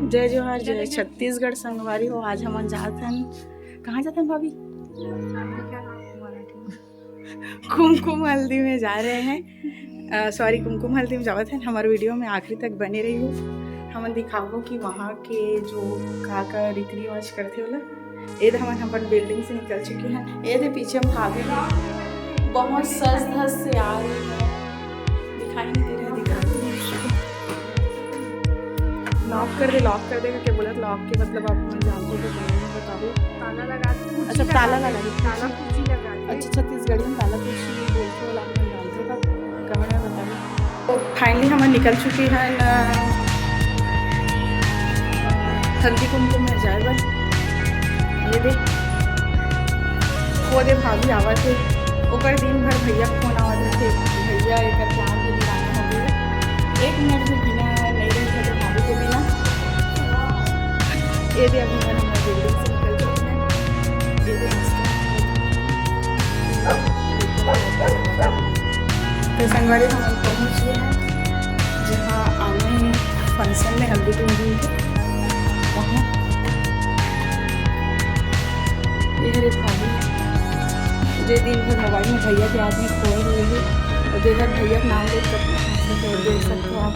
जय जोहार जय छत्तीसगढ़ संगवारी हो। आज हम जाते हैं, कहाँ जाते हैं भाभी? कुमकुम हल्दी में जा रहे हैं। सॉरी, कुमकुम हल्दी में जाते हैं। हमारे वीडियो में आखिरी तक बने रही हो। हम दिखाओ कि वहाँ के जो का रीति रिवाज करते होला। ये हम अपन बिल्डिंग से निकल चुके हैं। ये थे पीछे हम भागे हैं, बहुत सज धज से आ रहे हैं। दिखाई नहीं दे रहा, दिखाती हूँ। लॉक कर देगा क्या बोला? लॉक के मतलब आप जानते हो तो बताओ। ताला लगा दे। अच्छा, ताला लगा दे। ताला कुर्सी लगा दे। अच्छा, छत्तीसगढ़ी में ताला कुर्सी बोलते हो, आप जानते हो कमेंट में बताइए। तो फाइनली हम निकल चुके हैं हल्दी कुमकुम में जाए बस। ये देख, वो दे भाभी आवा थे ओकर दिन भर भैया फोन आवा थे। भैया एक प्लान के दिवाना हो गए। 1 मिनट भी बिना नहीं रही थे भाभी के बिना। ये दे अभी हम बिल्डिंग से निकल चुके हैं। ये दे तो संगवारी हम पहुँच गए हैं जहाँ आने फंक्शन में हल्दी कुमकुम के वहाँ। ये हरे भाभी जो दिन भर मोबाइल में भैया के हाथ में खोए हुए हैं और देखा भैया का नाम देख सकते हो आप।